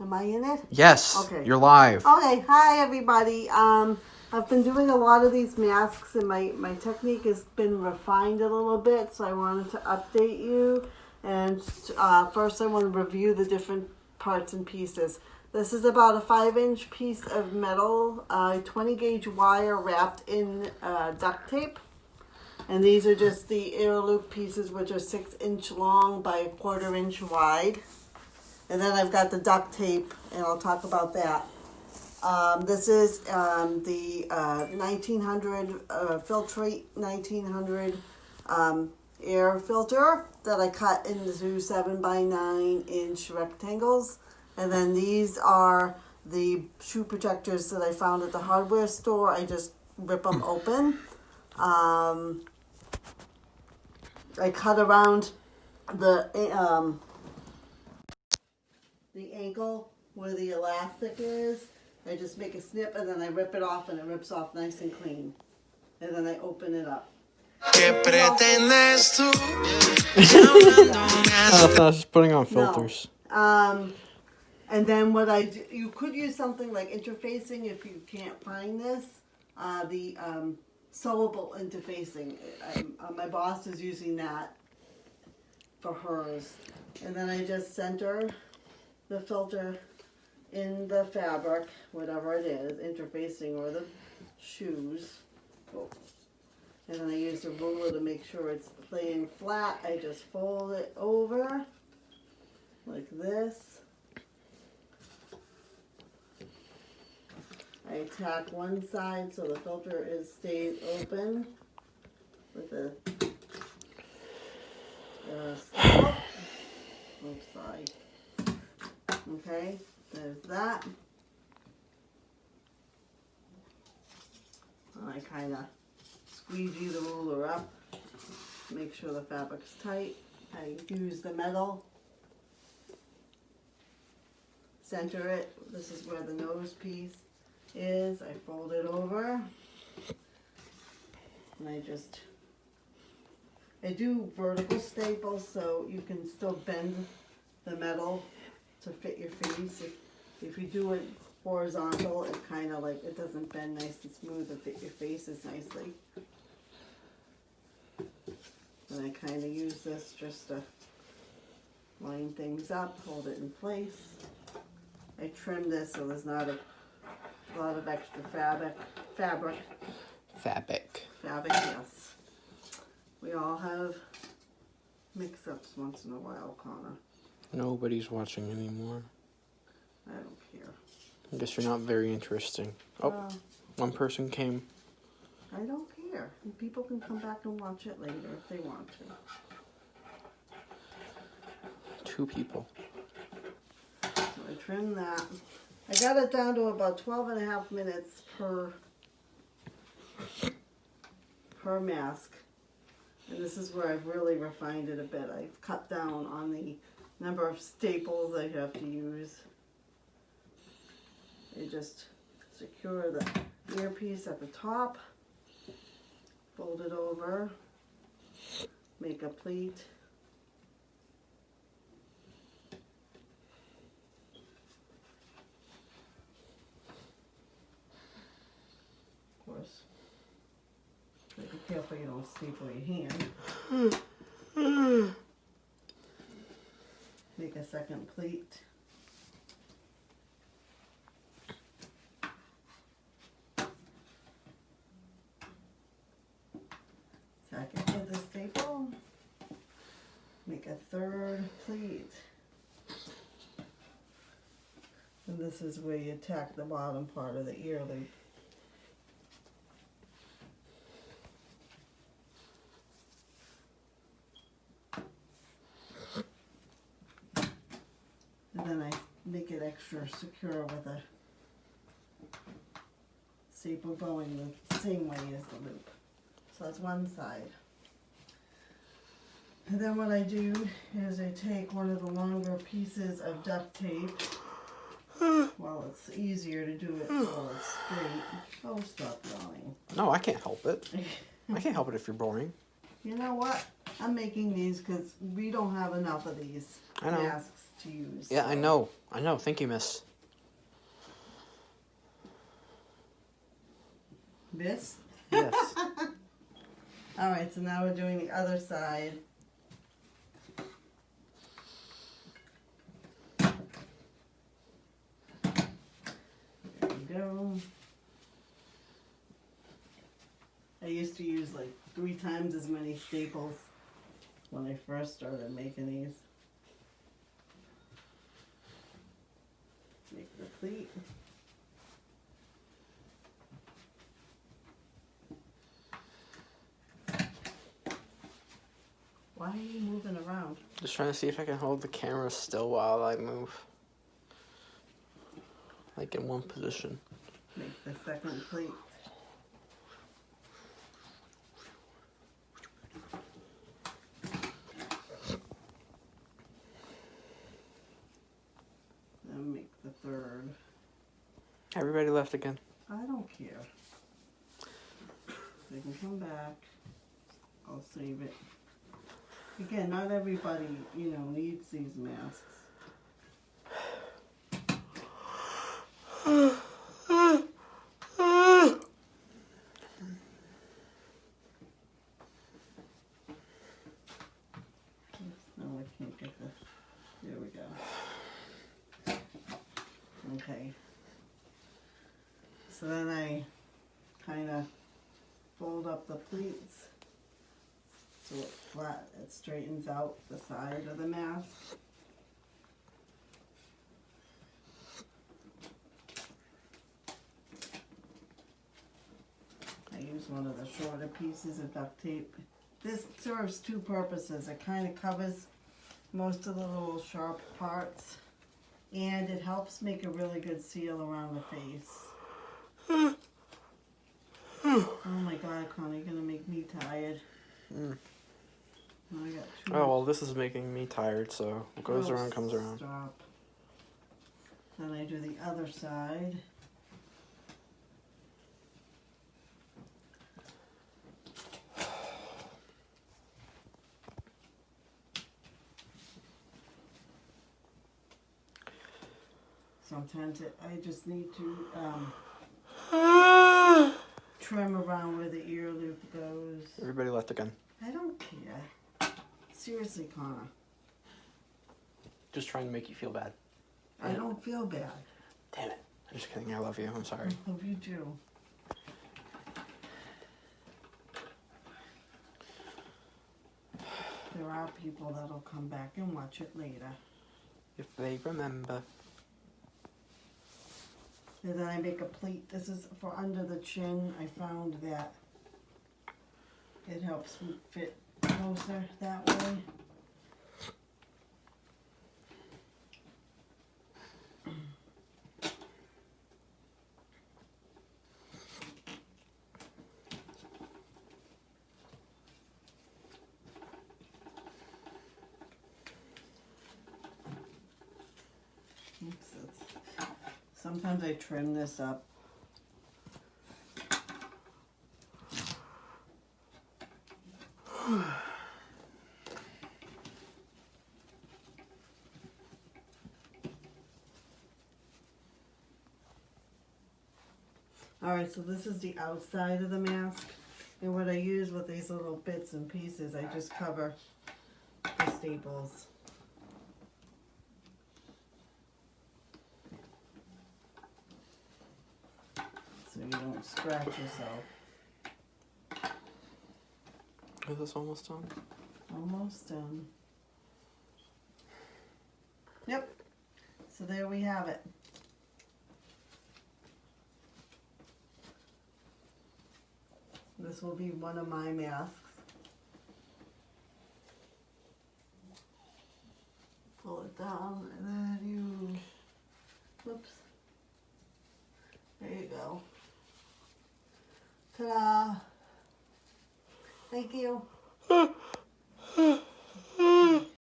Am I in it? Yes. Okay. You're live. Okay. Hi, everybody. I've been doing a lot of these masks, and my technique has been refined a little bit, so I wanted to update you. And first, I want to review the different parts and pieces. This is about a 5-inch piece of metal, 20 gauge wire wrapped in duct tape. And these are just the air loop pieces, which are 6-inch long by 1/4 inch wide. And then I've got the duct tape, and I'll talk about that. This is the 1900 Filtrate 1900 air filter that I cut into 7x9 inch rectangles. And then these are the shoe protectors that I found at the hardware store. I just rip them open. I cut around the ankle where the elastic is. I just make a snip and then I rip it off, and it rips off nice and clean. And then I open it up. I was just putting on filters. No. And then what I do, you could use something like interfacing if you can't find this. The sewable interfacing. My boss is using that for hers. And then I just center the filter in the fabric, whatever it is, interfacing or the shoes. Oh. And then I use the ruler to make sure it's laying flat. I just fold it over like this. I tack one side so the filter stays open with a stop. Oops, sorry. Okay, there's that. And I kind of squeegee the ruler up, make sure the fabric's tight. I use the metal, center it. This is where the nose piece is. I fold it over, and I do vertical staples so you can still bend the metal to fit your face. If you do it horizontal, it kind of like, it doesn't bend nice and smooth and fit your faces nicely. And I kind of use this just to line things up, hold it in place. I trim this so there's not a lot of extra fabric. Fabric, yes. We all have mix-ups once in a while, Connor. Nobody's watching anymore. I don't care. I guess you're not very interesting. Oh, one person came. I don't care. People can come back and watch it later if they want to. 2 people. So I trim that. I got it down to about 12.5 minutes per mask. And this is where I've really refined it a bit. I've cut down on the number of staples I have to use. I just secure the earpiece at the top, fold it over, make a pleat. Of course, be careful you don't staple your hand. Make a second pleat. Tack it with a staple. Make a third pleat. And this is where you tack the bottom part of the ear loop. And then I make it extra secure with a staple going the same way as the loop. So that's one side. And then what I do is I take one of the longer pieces of duct tape. Well, it's easier to do it while it's straight. Oh, stop yawning. No, I can't help it. I can't help it if you're boring. You know what? I'm making these because we don't have enough of these masks to use. Yeah, so. I know. Thank you, miss. Miss? Yes. All right, so now we're doing the other side. There we go. I used to use like 3 times as many staples when I first started making these. Make the pleat. Why are you moving around? Just trying to see if I can hold the camera still while I move. Like in one position. Make the second pleat. Then make the third. Everybody left again. I don't care. They can come back. I'll save it. Again, not everybody, needs these masks. No, I can't get the. There we go. Okay. So then I kind of fold up the pleats so it straightens out the side of the mask. I use one of the shorter pieces of duct tape. This serves 2 purposes. It kind of covers most of the little sharp parts, and it helps make a really good seal around the face. Oh my God, Connie, you're gonna make me tired. Mm. I got 2. Oh, well, this is making me tired, so what goes Oh, around comes around. Stop. Then I do the other side. Sometimes I just need to trim around where the ear loop goes. Everybody left again. I don't care. Seriously, Connor. Just trying to make you feel bad. I don't feel bad. Damn it. I'm just kidding. I love you. I'm sorry. I love you too. There are people that'll come back and watch it later. If they remember. And then I make a pleat. This is for under the chin. I found that it helps me fit closer that way. Sometimes I trim this up. Alright, so this is the outside of the mask. And what I use with these little bits and pieces, I just cover the staples. So you don't scratch yourself. Is this almost done? Almost done. Yep. So there we have it. This will be one of my masks. Pull it down and then you, whoops. There you go. Ta-da! Thank you.